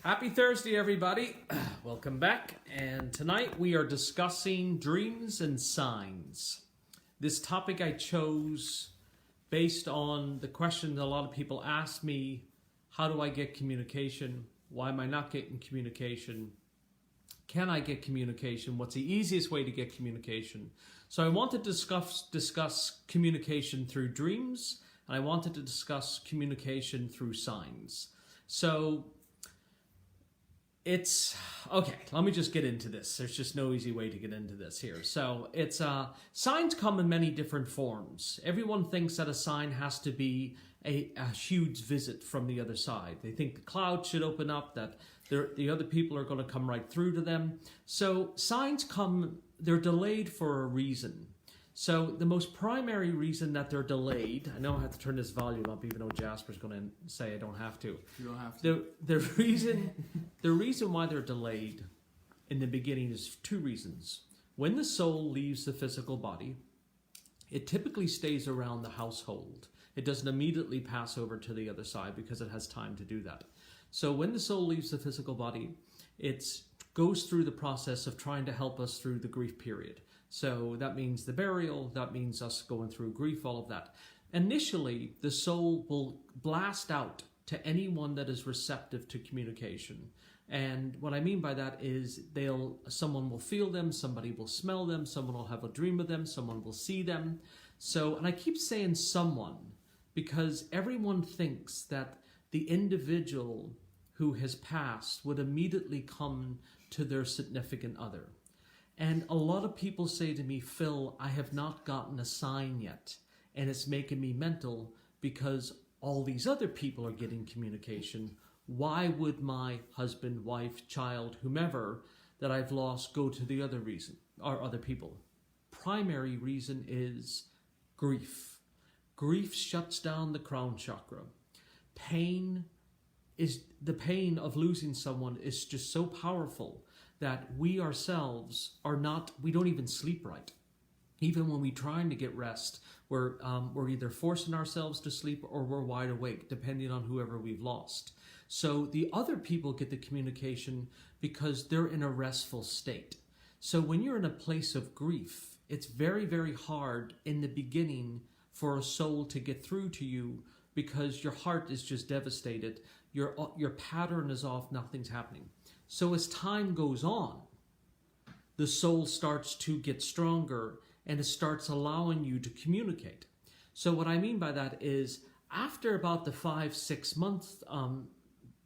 Happy Thursday, everybody. Welcome back. And tonight we are discussing dreams and signs. This topic I chose based on the question that a lot of people ask me: how do I get communication? Why am I not getting communication? Can I get communication? What's the easiest way to get communication? So I wanted to discuss communication through dreams, and I wanted to discuss communication through signs. So it's okay. Let me just get into this. There's just no easy way to get into this here. So it's signs come in many different forms. Everyone thinks that a sign has to be a huge visit from the other side. They think the clouds should open up, that the other people are going to come right through to them. So signs come, they're delayed for a reason. So the most primary reason that they're delayed, I know I have to turn this volume up even though Jasper's going to say I don't have to. You don't have to. The reason why they're delayed in the beginning is two reasons. When the soul leaves the physical body, it typically stays around the household. It doesn't immediately pass over to the other side because it has time to do that. So when the soul leaves the physical body, it goes through the process of trying to help us through the grief period. So that means the burial, that means us going through grief, all of that. Initially, the soul will blast out to anyone that is receptive to communication. And what I mean by that is someone will feel them, somebody will smell them, someone will have a dream of them, someone will see them. So, and I keep saying someone because everyone thinks that the individual who has passed would immediately come to their significant other. And a lot of people say to me, Phil, I have not gotten a sign yet. And it's making me mental because all these other people are getting communication. Why would my husband, wife, child, whomever that I've lost go to the other reason or other people? Primary reason is grief. Grief shuts down the crown chakra. The pain of losing someone is just so powerful that we ourselves we don't even sleep right. Even when we're trying to get rest, we're either forcing ourselves to sleep or we're wide awake, depending on whoever we've lost. So the other people get the communication because they're in a restful state. So when you're in a place of grief, it's very, very hard in the beginning for a soul to get through to you because your heart is just devastated. Your pattern is off, nothing's happening. So as time goes on, the soul starts to get stronger and it starts allowing you to communicate. So what I mean by that is after about the 5-6 month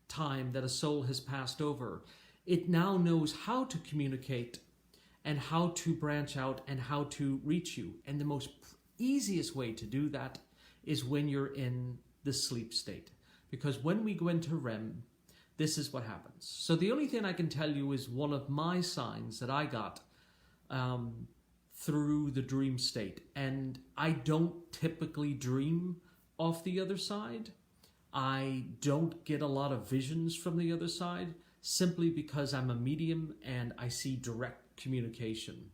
time that a soul has passed over, it now knows how to communicate and how to branch out and how to reach you. And the most easiest way to do that is when you're in the sleep state. Because when we go into REM, this is what happens. So the only thing I can tell you is one of my signs that I got through the dream state. And I don't typically dream off the other side. I don't get a lot of visions from the other side simply because I'm a medium and I see direct communication.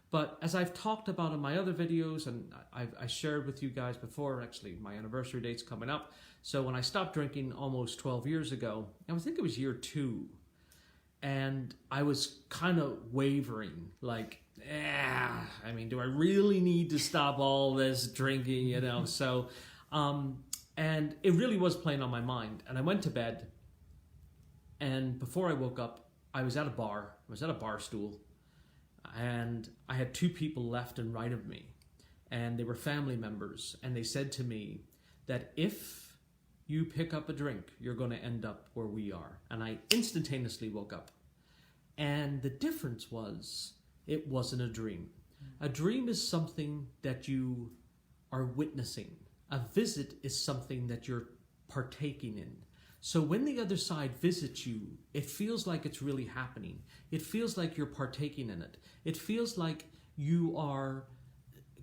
But as I've talked about in my other videos, and I shared with you guys before, actually my anniversary date's coming up. So when I stopped drinking almost 12 years ago, I think it was year 2, and I was kind of wavering, like, do I really need to stop all this drinking, So, and it really was playing on my mind. And I went to bed, and before I woke up, I was at a bar stool. And I had 2 people left and right of me, and they were family members, and they said to me that if you pick up a drink, you're going to end up where we are. And I instantaneously woke up. And the difference was, it wasn't a dream. A dream is something that you are witnessing. A visit is something that you're partaking in. So when the other side visits you, it feels like it's really happening. It feels like you're partaking in it. It feels like you are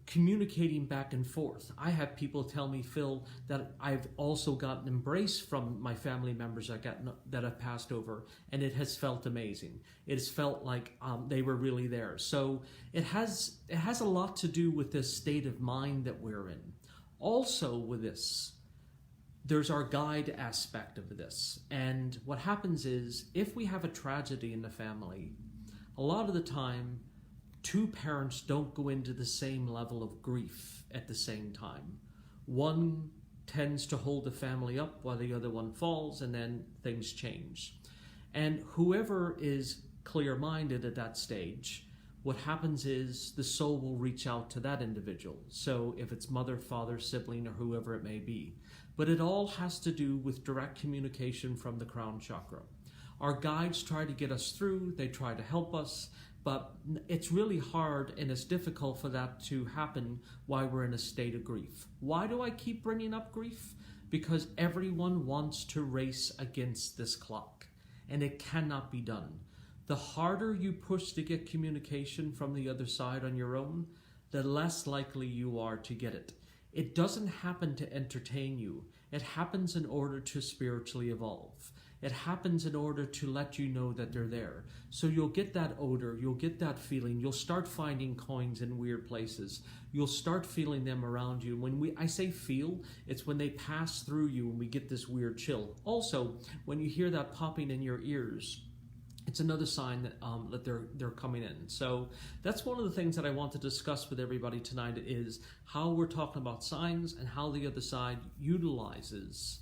communicating back and forth. I have people tell me, Phil, that I've also gotten embrace from my family members that have passed over, and it has felt amazing. It has felt like they were really there. So it has a lot to do with this state of mind that we're in. Also with this, there's our guide aspect of this. And what happens is, if we have a tragedy in the family, a lot of the time, two parents don't go into the same level of grief at the same time. One tends to hold the family up while the other one falls, and then things change. And whoever is clear-minded at that stage, what happens is the soul will reach out to that individual. So if it's mother, father, sibling, or whoever it may be. But it all has to do with direct communication from the crown chakra. Our guides try to get us through, they try to help us, but it's really hard and it's difficult for that to happen while we're in a state of grief. Why do I keep bringing up grief? Because everyone wants to race against this clock, and it cannot be done. The harder you push to get communication from the other side on your own, the less likely you are to get it. It doesn't happen to entertain you. It happens in order to spiritually evolve. It happens in order to let you know that they're there. So you'll get that odor, you'll get that feeling, you'll start finding coins in weird places. You'll start feeling them around you. When I say feel, it's when they pass through you and we get this weird chill. Also, when you hear that popping in your ears, it's another sign that they're coming in. So that's one of the things that I want to discuss with everybody tonight, is how we're talking about signs and how the other side utilizes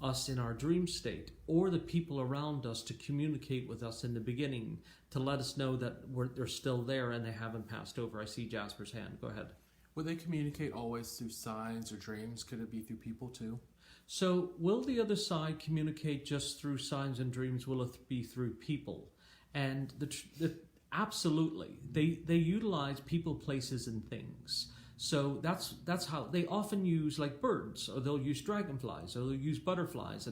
us in our dream state, or the people around us to communicate with us in the beginning to let us know that they're still there and they haven't passed over. I see Jasper's hand. Go ahead. Would they communicate always through signs or dreams? Could it be through people too? So will the other side communicate just through signs and dreams? Will it be through people? And absolutely, they utilize people, places, and things. So that's how they often use, like, birds, or they'll use dragonflies, or they'll use butterflies,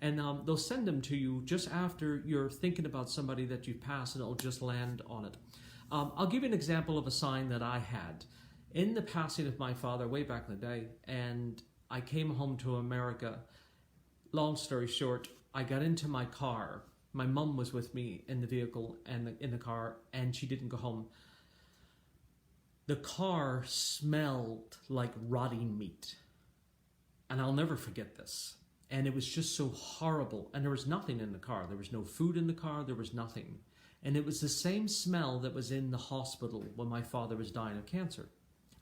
and they'll send them to you just after you're thinking about somebody that you've passed, and it'll just land on it. I'll give you an example of a sign that I had in the passing of my father way back in the day, and I came home to America. Long story short, I got into my car. My mom was with me in the vehicle and in the car, and she didn't go home. The car smelled like rotting meat. And I'll never forget this. And it was just so horrible. And there was nothing in the car. There was no food in the car. There was nothing. And it was the same smell that was in the hospital when my father was dying of cancer.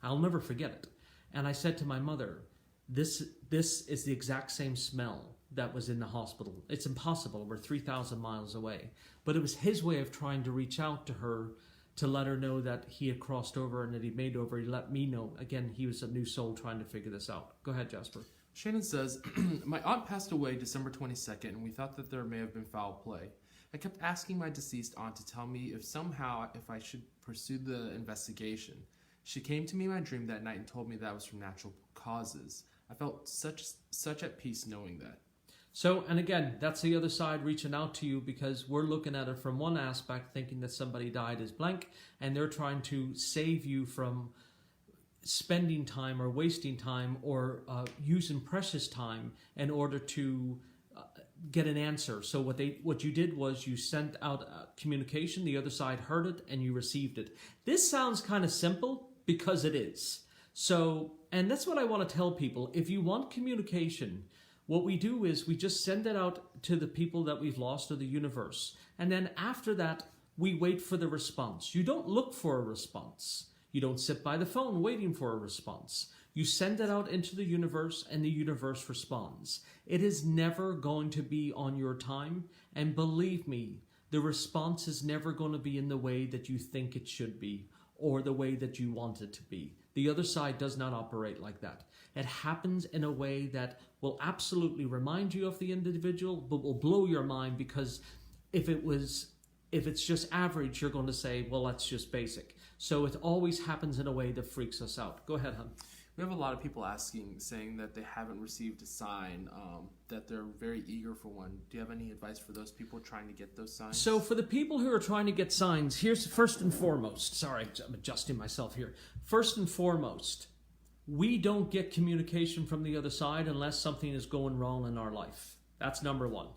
I'll never forget it. And I said to my mother, This is the exact same smell that was in the hospital. It's impossible. We're 3,000 miles away. But it was his way of trying to reach out to her to let her know that he had crossed over and that he'd made over. He let me know. Again, he was a new soul trying to figure this out. Go ahead, Jasper. Shannon says, my aunt passed away December 22nd, and we thought that there may have been foul play. I kept asking my deceased aunt to tell me if I should pursue the investigation. She came to me in my dream that night and told me that was from natural causes. I felt such at peace knowing that. So, and again, that's the other side reaching out to you, because we're looking at it from one aspect, thinking that somebody died as blank, and they're trying to save you from spending time or wasting time or using precious time in order to get an answer. So what you did was you sent out communication, the other side heard it, and you received it. This sounds kind of simple, because it is. So, and that's what I want to tell people. If you want communication, what we do is we just send it out to the people that we've lost, or the universe. And then after that, we wait for the response. You don't look for a response. You don't sit by the phone waiting for a response. You send it out into the universe, and the universe responds. It is never going to be on your time. And believe me, the response is never going to be in the way that you think it should be, or the way that you want it to be. The other side does not operate like that. It happens in a way that will absolutely remind you of the individual, but will blow your mind, because if it's just average, you're going to say, well, that's just basic. So it always happens in a way that freaks us out. Go ahead, hon. We have a lot of people saying that they haven't received a sign, that they're very eager for one. Do you have any advice for those people trying to get those signs? So for the people who are trying to get signs, here's first and foremost. Sorry, I'm adjusting myself here. First and foremost, we don't get communication from the other side unless something is going wrong in our life. That's number one.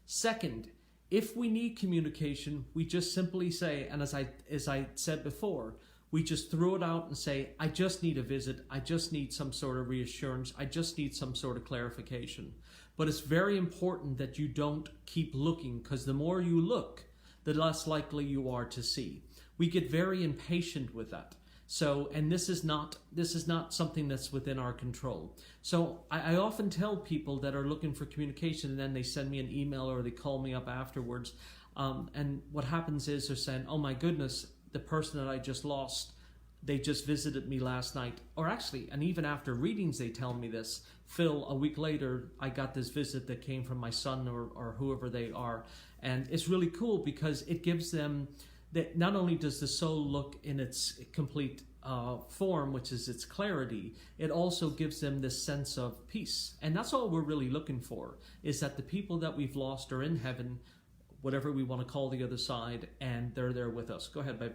Second, if we need communication, we just simply say, and as I said before, We just throw it out and say, I just need a visit. I just need some sort of reassurance. I just need some sort of clarification. But it's very important that you don't keep looking, because the more you look, the less likely you are to see. We get very impatient with that. So, and this is not something that's within our control. So I often tell people that are looking for communication, and then they send me an email or they call me up afterwards. And what happens is they're saying, oh my goodness, the person that I just lost, they just visited me last night. Or actually, and even after readings, they tell me this. Phil, a week later, I got this visit that came from my son or whoever they are. And it's really cool because it gives them that not only does the soul look in its complete form, which is its clarity, it also gives them this sense of peace. And that's all we're really looking for, is that the people that we've lost are in heaven, whatever we want to call the other side, and they're there with us. Go ahead, babe.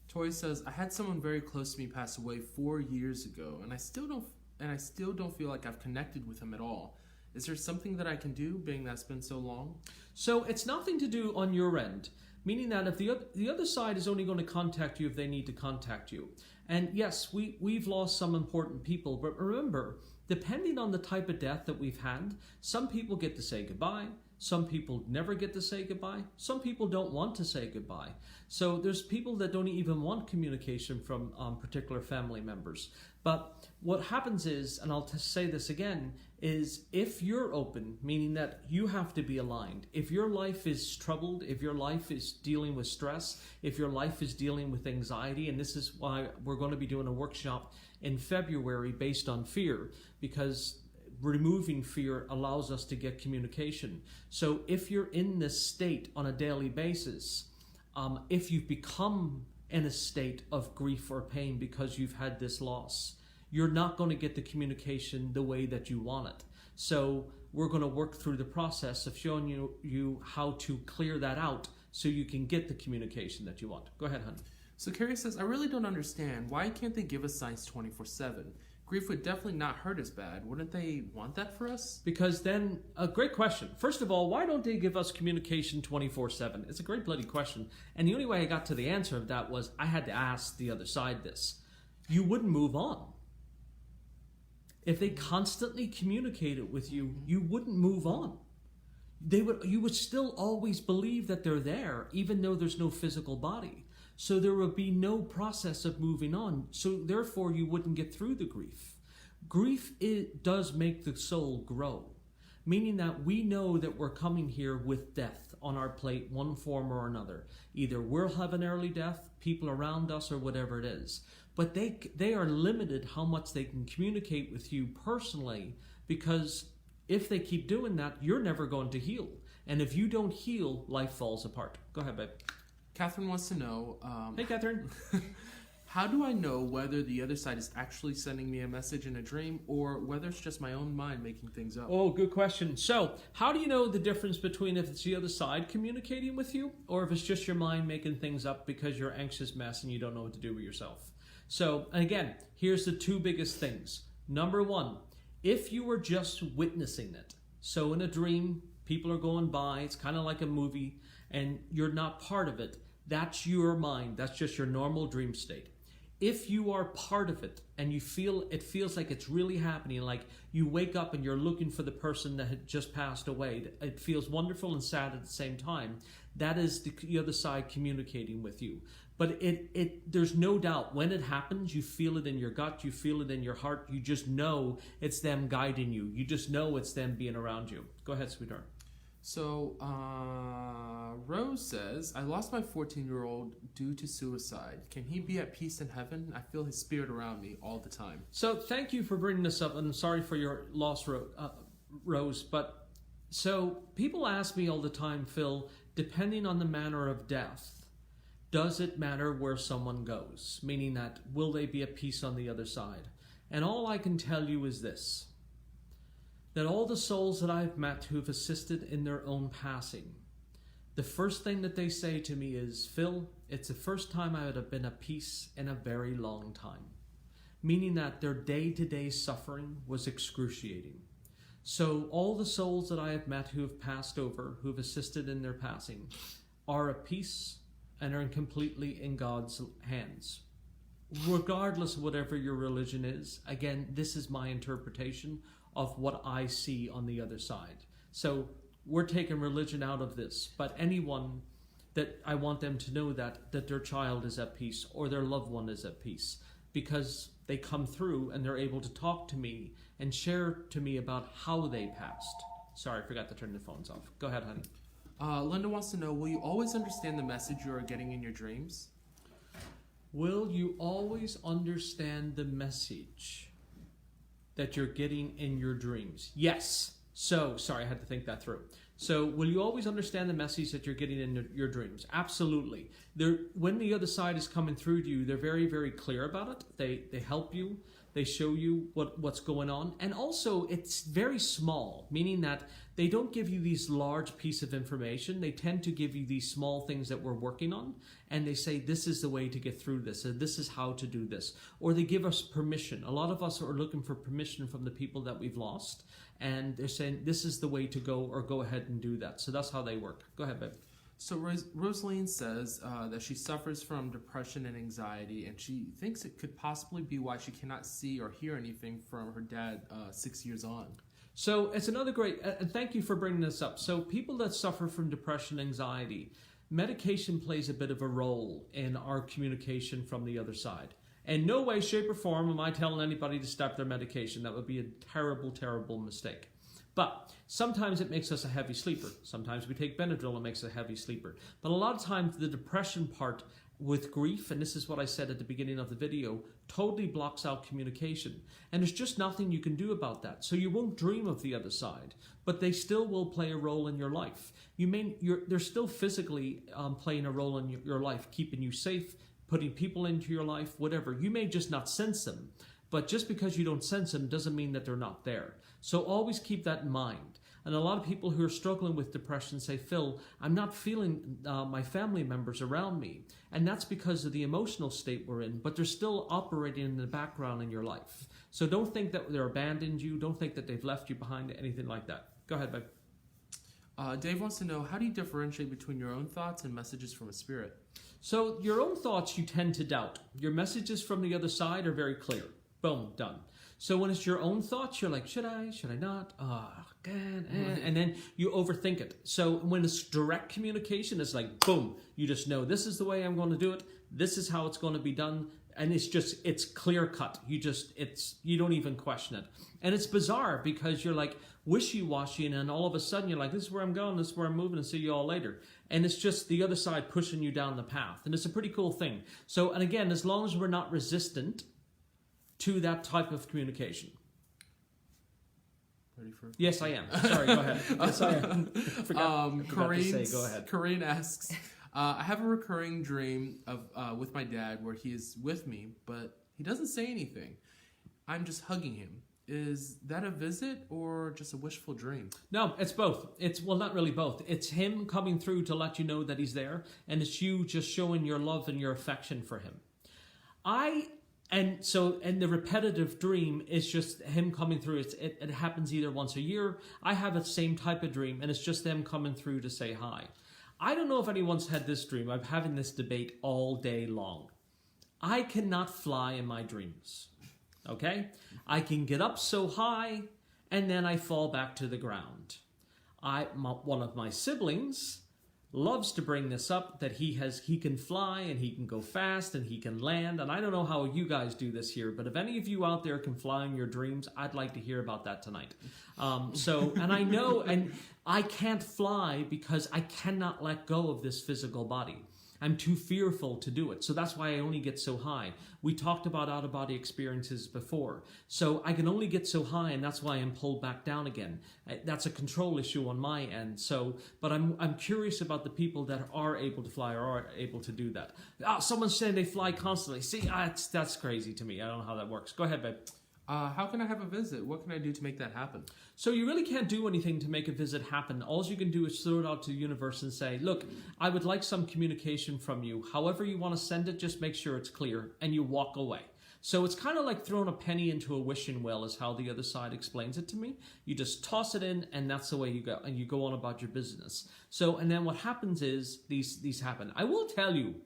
Tori says, I had someone very close to me pass away 4 years ago, and I still don't feel like I've connected with him at all. Is there something that I can do, being that it's been so long? So it's nothing to do on your end, meaning that if the other side is only going to contact you if they need to contact you. And yes, we've lost some important people, but remember, depending on the type of death that we've had, some people get to say goodbye, some people never get to say goodbye, some people don't want to say goodbye. So there's people that don't even want communication from particular family members. But what happens is, and I'll say this again, is if you're open, meaning that you have to be aligned. If your life is troubled, if your life is dealing with stress, if your life is dealing with anxiety, and this is why we're going to be doing a workshop in February based on fear, because removing fear allows us to get communication. So if you're in this state on a daily basis, if you've become in a state of grief or pain because you've had this loss, you're not going to get the communication the way that you want it. So we're going to work through the process of showing you how to clear that out so you can get the communication that you want. Go ahead, hon. So Carrie says, I really don't understand. Why can't they give us signs 24/7? Grief would definitely not hurt as bad. Wouldn't they want that for us? Because then, a great question. First of all, why don't they give us communication 24/7? It's a great bloody question. And the only way I got to the answer of that was I had to ask the other side this. You wouldn't move on. If they constantly communicated with you, you wouldn't move on. You would still always believe that they're there, even though there's no physical body. So there would be no process of moving on. So therefore, you wouldn't get through the grief. Grief, it does make the soul grow, meaning that we know that we're coming here with death on our plate, one form or another. Either we'll have an early death, people around us, or whatever it is. But they are limited how much they can communicate with you personally, because if they keep doing that, you're never going to heal. And if you don't heal, life falls apart. Go ahead, babe. Catherine wants to know... Hey, Catherine. How do I know whether the other side is actually sending me a message in a dream or whether it's just my own mind making things up? Oh, good question. So, how do you know the difference between if it's the other side communicating with you or if it's just your mind making things up because you're an anxious mess and you don't know what to do with yourself? So, and again, here's the two biggest things. Number one, if you were just witnessing it. So in a dream, people are going by, it's kind of like a movie, and you're not part of it. That's your mind. That's just your normal dream state. If you are part of it and it feels like it's really happening, like you wake up and you're looking for the person that had just passed away, it feels wonderful and sad at the same time. That is the other side communicating with you. But there's no doubt when it happens, you feel it in your gut, you feel it in your heart. You just know it's them guiding you. You just know it's them being around you. Go ahead, sweetheart. So, Rose says, I lost my 14-year-old due to suicide. Can he be at peace in heaven? I feel his spirit around me all the time. So, thank you for bringing this up, and I'm sorry for your loss, Rose. But, so, people ask me all the time, Phil, depending on the manner of death, does it matter where someone goes? Meaning that, will they be at peace on the other side? And all I can tell you is this. That all the souls that I've met who've assisted in their own passing, the first thing that they say to me is, Phil, it's the first time I would have been at peace in a very long time. Meaning that their day-to-day suffering was excruciating. So all the souls that I have met who have passed over, who've assisted in their passing, are at peace and are completely in God's hands. regardless of whatever your religion is, again, this is my interpretation of what I see on the other side. So we're taking religion out of this, but anyone that I want them to know that their child is at peace or their loved one is at peace, because they come through and they're able to talk to me and share to me about how they passed. Sorry, I forgot to turn the phones off. Go ahead, honey. Linda wants to know, will you always understand the message you are getting in your dreams? Will you always understand the message that you're getting in your dreams? Yes. So, sorry, I had to think that through. So, will you always understand the message that you're getting in your dreams? Absolutely. When the other side is coming through to you, they're very, very clear about it. They help you. They show you what's going on. And also, it's very small, meaning that they don't give you these large piece of information. They tend to give you these small things that we're working on. And they say, this is the way to get through this. And this is how to do this. Or they give us permission. A lot of us are looking for permission from the people that we've lost. And they're saying, this is the way to go, or go ahead and do that. So that's how they work. Go ahead, babe. So Rosaline says that she suffers from depression and anxiety, and she thinks it could possibly be why she cannot see or hear anything from her dad 6 years on. So it's another great, and thank you for bringing this up. So people that suffer from depression and anxiety, medication plays a bit of a role in our communication from the other side. In no way, shape, or form am I telling anybody to stop their medication. That would be a terrible, terrible mistake. But sometimes it makes us a heavy sleeper. Sometimes we take Benadryl and it makes us a heavy sleeper. But a lot of times the depression part with grief, and this is what I said at the beginning of the video, totally blocks out communication. And there's just nothing you can do about that. So you won't dream of the other side, but they still will play a role in your life. They're still physically playing a role in your life, keeping you safe, putting people into your life, whatever. You may just not sense them, but just because you don't sense them doesn't mean that they're not there. So always keep that in mind. And a lot of people who are struggling with depression say, Phil, I'm not feeling my family members around me. And that's because of the emotional state we're in, but they're still operating in the background in your life. So don't think that they're abandoned you. Don't think that they've left you behind, anything like that. Go ahead, babe. Dave wants to know, how do you differentiate between your own thoughts and messages from a spirit? So your own thoughts you tend to doubt. Your messages from the other side are very clear. Boom, done. So when it's your own thoughts, you're like, should I not? Oh, God. And then you overthink it. So when it's direct communication, it's like, boom, you just know this is the way I'm going to do it. This is how it's going to be done. And it's clear cut. You don't even question it. And it's bizarre because you're like wishy-washy, and then all of a sudden you're like, this is where I'm going, this is where I'm moving, and see you all later. And it's just the other side pushing you down the path. And it's a pretty cool thing. So, and again, as long as we're not resistant to that type of communication. Ready for? Yes, I am. Sorry, go ahead. Yes, I am. I forgot to say, go ahead. Corinne asks, I have a recurring dream of with my dad where he is with me, but he doesn't say anything. I'm just hugging him. Is that a visit or just a wishful dream? No, it's both. Well, not really both. It's him coming through to let you know that he's there, and it's you just showing your love and your affection for him. And the repetitive dream is just him coming through. It happens either once a year. I have the same type of dream, and it's just them coming through to say hi. I don't know if anyone's had this dream. I'm having this debate all day long. I cannot fly in my dreams. Okay? I can get up so high, and then I fall back to the ground. One of my siblings loves to bring this up, that he can fly and he can go fast and he can land. And I don't know how you guys do this here, but if any of you out there can fly in your dreams, I'd like to hear about that tonight. And I know, and I can't fly because I cannot let go of this physical body. I'm too fearful to do it. So that's why I only get so high. We talked about out-of-body experiences before. So I can only get so high, and that's why I'm pulled back down again. That's a control issue on my end. But I'm curious about the people that are able to fly or are able to do that. Someone's saying they fly constantly. See, that's crazy to me. I don't know how that works. Go ahead, babe. How can I have a visit? What can I do to make that happen? So you really can't do anything to make a visit happen. All you can do is throw it out to the universe and say, look, I would like some communication from you. However you want to send it, just make sure it's clear, and you walk away. So it's kind of like throwing a penny into a wishing well is how the other side explains it to me. You just toss it in, and that's the way you go, and you go on about your business. So, and then what happens is these happen. I will tell you,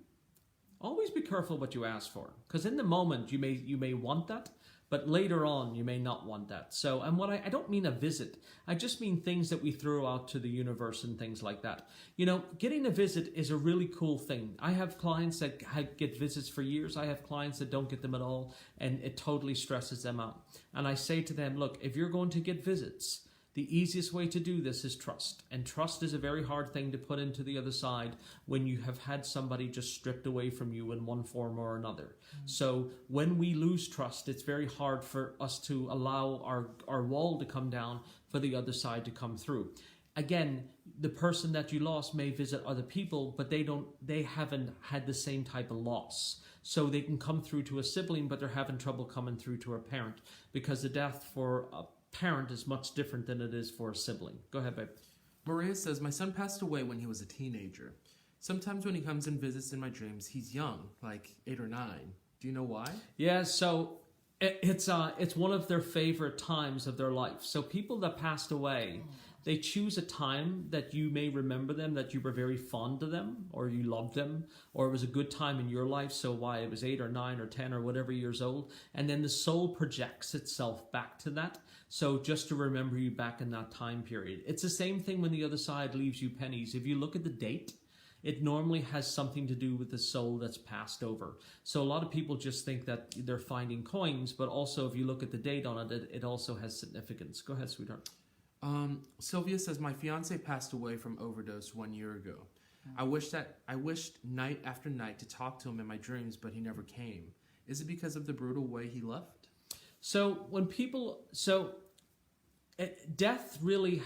Always be careful what you ask for, because in the moment you may want that, but later on you may not want that. So, and what I don't mean a visit, I just mean things that we throw out to the universe and things like that. You know, getting a visit is a really cool thing. I have clients that get visits for years. I have clients that don't get them at all, and it totally stresses them out. And I say to them, look, if you're going to get visits, the easiest way to do this is trust. And trust is a very hard thing to put into the other side when you have had somebody just stripped away from you in one form or another. So when we lose trust, it's very hard for us to allow our wall to come down for the other side to come through. Again, the person that you lost may visit other people, but they haven't had the same type of loss. So they can come through to a sibling, but they're having trouble coming through to a parent, because the death for a parent is much different than it is for a sibling. Go ahead, babe. Maria says, my son passed away when he was a teenager. Sometimes when he comes and visits in my dreams, he's young, like 8 or 9. Do you know why? Yeah, so it's one of their favorite times of their life. So people that passed away, they choose a time that you may remember them, that you were very fond of them, or you loved them, or it was a good time in your life. So why it was 8 or 9 or 10 or whatever years old. And then the soul projects itself back to that. So just to remember you back in that time period. It's the same thing when the other side leaves you pennies. If you look at the date, it normally has something to do with the soul that's passed over. So a lot of people just think that they're finding coins, but also if you look at the date on it, it also has significance. Go ahead, sweetheart. Sylvia says, my fiance passed away from overdose 1 year ago. I wished night after night to talk to him in my dreams, but he never came. Is it because of the brutal way he left? So death really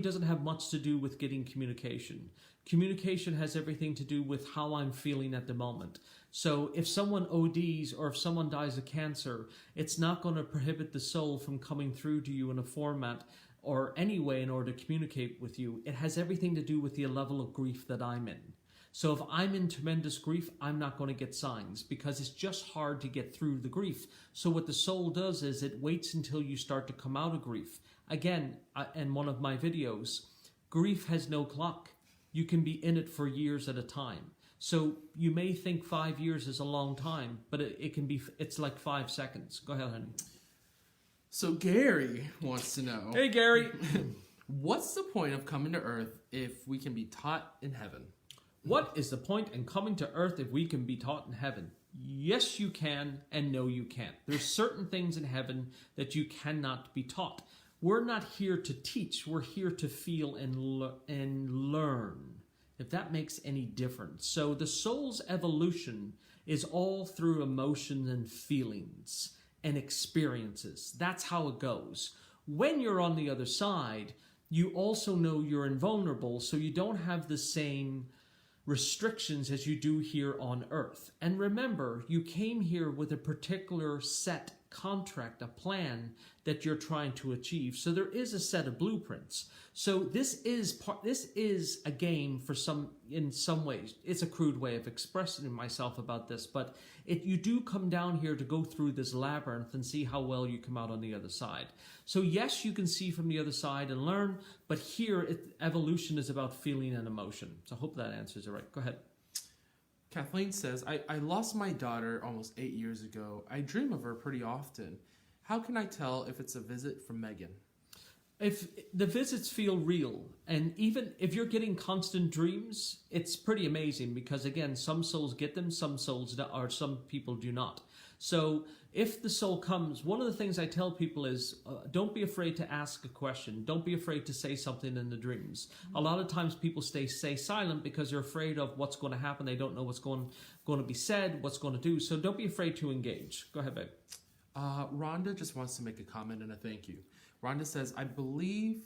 doesn't have much to do with getting communication. Communication has everything to do with how I'm feeling at the moment. So if someone ODs or if someone dies of cancer, it's not going to prohibit the soul from coming through to you in a format or any way in order to communicate with you. It has everything to do with the level of grief that I'm in. So if I'm in tremendous grief, I'm not going to get signs, because it's just hard to get through the grief. So what the soul does is it waits until you start to come out of grief. Again, in one of my videos, grief has no clock. You can be in it for years at a time. So you may think 5 years is a long time, but it's like 5 seconds. Go ahead, honey. So Gary wants to know. Hey, Gary. What's the point of coming to Earth if we can be taught in heaven? What is the point in coming to Earth if we can be taught in heaven? Yes, you can, and no, you can't. There's certain things in heaven that you cannot be taught. We're not here to teach. We're here to feel and learn, if that makes any difference. So the soul's evolution is all through emotions and feelings and experiences. That's how it goes. When you're on the other side, you also know you're invulnerable, so you don't have the same restrictions as you do here on Earth. And remember, you came here with a particular set contract, a plan that you're trying to achieve. So there is a set of blueprints. So this is a game in some ways. It's a crude way of expressing myself about this, but you do come down here to go through this labyrinth and see how well you come out on the other side. So yes, you can see from the other side and learn, but here evolution is about feeling and emotion. So I hope that answers it right. Go ahead. Kathleen says, I lost my daughter almost 8 years ago. I dream of her pretty often. How can I tell if it's a visit from Megan? If the visits feel real, and even if you're getting constant dreams, it's pretty amazing, because again, some souls get them, some people do not. So if the soul comes, one of the things I tell people is don't be afraid to ask a question. Don't be afraid to say something in the dreams. A lot of times people stay silent because they're afraid of what's going to happen. They don't know what's going to be said, what's going to do. So don't be afraid to engage. Go ahead, babe. Rhonda just wants to make a comment and a thank you. Rhonda says, I believe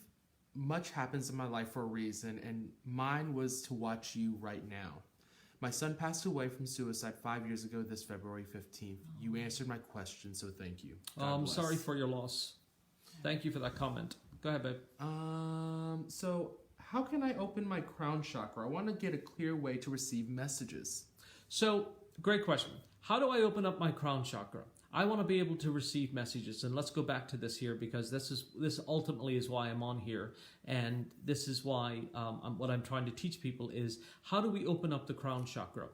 much happens in my life for a reason, and mine was to watch you right now. My son passed away from suicide 5 years ago this February 15th. You answered my question, so thank you. I'm sorry for your loss. Thank you for that comment. Go ahead, babe. So how can I open my crown chakra? I want to get a clear way to receive messages. So, great question. How do I open up my crown chakra? I want to be able to receive messages, and let's go back to this here, because this ultimately is why I'm on here, and this is why what I'm trying to teach people is, how do we open up the crown chakra?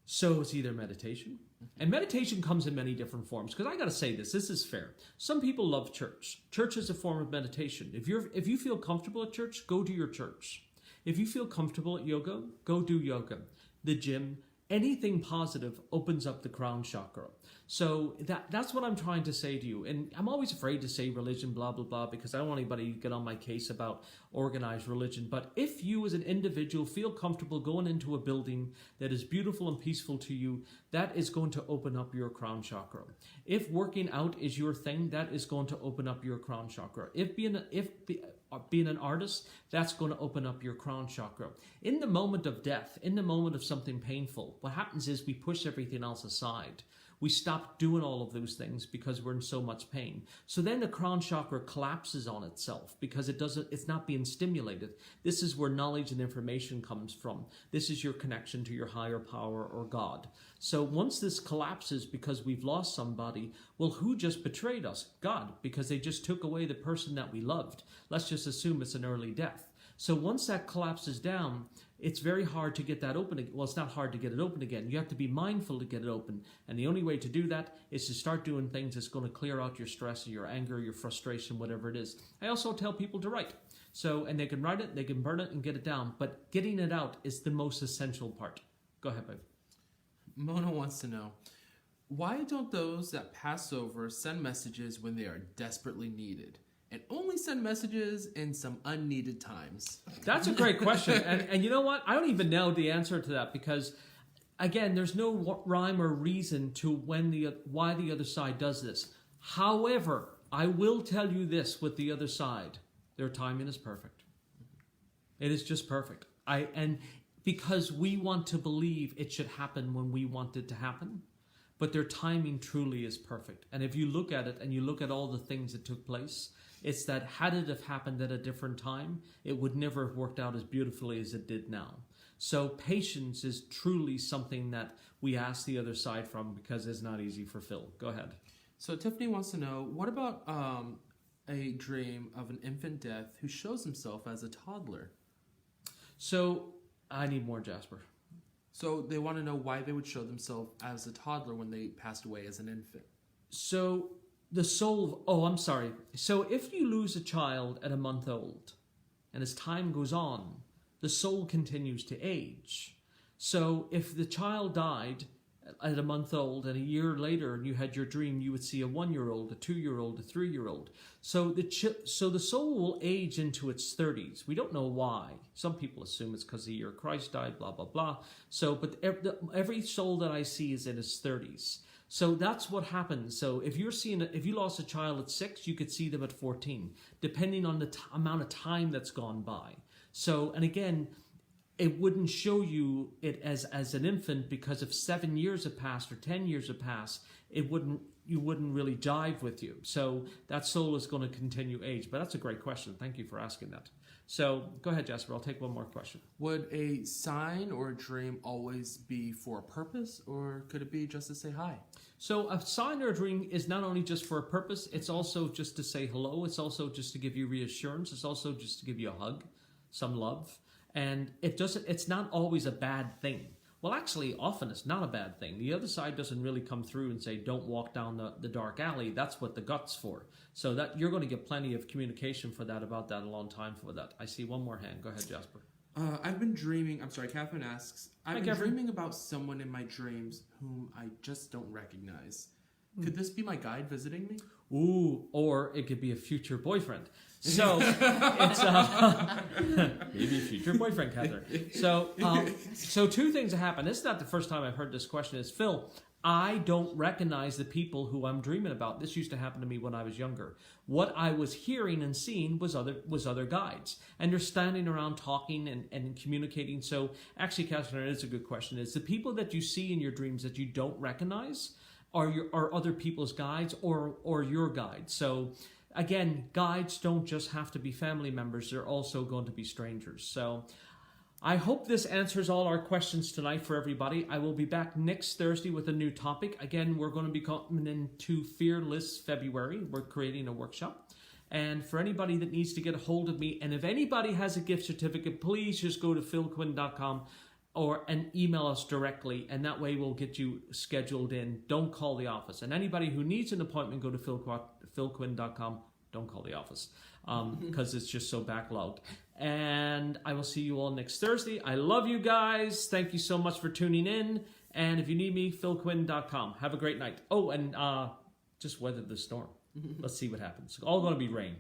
So it's either meditation, and meditation comes in many different forms. Because I got to say this is fair. Some people love church. Church is a form of meditation. If you feel comfortable at church, go to your church. If you feel comfortable at yoga, go do yoga. The gym, anything positive opens up the crown chakra. So that's what I'm trying to say to you. And I'm always afraid to say religion, blah, blah, blah, because I don't want anybody to get on my case about organized religion. But if you as an individual feel comfortable going into a building that is beautiful and peaceful to you, that is going to open up your crown chakra. If working out is your thing, that is going to open up your crown chakra. If being an artist, that's going to open up your crown chakra. In the moment of death, in the moment of something painful, what happens is we push everything else aside. We stop doing all of those things because we're in so much pain. So then the crown chakra collapses on itself because it's not being stimulated. This is where knowledge and information comes from. This is your connection to your higher power or God. So once this collapses because we've lost somebody, well, who just betrayed us? God, because they just took away the person that we loved. Let's just assume it's an early death. So once that collapses down, it's very hard to get that open again. Well, it's not hard to get it open again. You have to be mindful to get it open. And the only way to do that is to start doing things that's going to clear out your stress, your anger, your frustration, whatever it is. I also tell people to write. And they can write it, they can burn it and get it down. But getting it out is the most essential part. Go ahead, babe. Mona wants to know, why don't those that pass over send messages when they are desperately needed? And only send messages in some unneeded times? That's a great question. And you know what? I don't even know the answer to that because, again, there's no rhyme or reason to why the other side does this. However, I will tell you this with the other side. Their timing is perfect. It is just perfect. And because we want to believe it should happen when we want it to happen, but their timing truly is perfect. And if you look at it and you look at all the things that took place, it's that had it have happened at a different time, it would never have worked out as beautifully as it did now. So patience is truly something that we ask the other side from because it's not easy for Phil. Go ahead. So Tiffany wants to know, what about a dream of an infant death who shows himself as a toddler? So I need more, Jasper. So they want to know why they would show themselves as a toddler when they passed away as an infant. So the soul, I'm sorry. So if you lose a child at a month old, and as time goes on, the soul continues to age. So if the child died at a month old and a year later and you had your dream, you would see a 1-year-old, a 2-year-old, a 3-year-old. So the soul will age into its 30s. We don't know why. Some people assume it's because the year Christ died, blah, blah, blah. So, but every soul that I see is in its 30s. So that's what happens. So if you lost a child at 6, you could see them at 14, depending on the amount of time that's gone by. So, and again, it wouldn't show you it as an infant because if 7 years have passed or 10 years have passed, you wouldn't really jive with you. So that soul is going to continue age. But that's a great question. Thank you for asking that. So go ahead, Jasper. I'll take one more question. Would a sign or a dream always be for a purpose, or could it be just to say hi? So a sign or a dream is not only just for a purpose, it's also just to say hello. It's also just to give you reassurance. It's also just to give you a hug, some love. And it's not always a bad thing. Well, actually, often it's not a bad thing. The other side doesn't really come through and say, don't walk down the dark alley. That's what the gut's for. So that you're going to get plenty of communication about that, a long time for that. I see one more hand. Go ahead, Jasper. I've been dreaming, Catherine asks, I've been dreaming about someone in my dreams whom I just don't recognize. Could this be my guide visiting me? Ooh, or it could be a future boyfriend. So it's maybe a future boyfriend, Catherine. So two things have happened. This is not the first time I've heard this question. Is Phil, I don't recognize the people who I'm dreaming about. This used to happen to me when I was younger. What I was hearing and seeing was other guides. And they're standing around talking and communicating. So actually, Catherine, it is a good question. Is the people that you see in your dreams that you don't recognize are other people's guides or your guides? So again, guides don't just have to be family members. They're also going to be strangers. So I hope this answers all our questions tonight for everybody. I will be back next Thursday with a new topic. Again, we're going to be coming into Fearless February. We're creating a workshop. And for anybody that needs to get a hold of me, and if anybody has a gift certificate, please just go to philquinn.com and email us directly, and that way we'll get you scheduled in. Don't call the office. And anybody who needs an appointment, go to philquinn.com. Don't call the office because it's just so backlogged. And I will see you all next Thursday. I love you guys. Thank you so much for tuning in. And if you need me, philquinn.com. Have a great night. Oh, and just weather the storm. Let's see what happens. It's all going to be rain.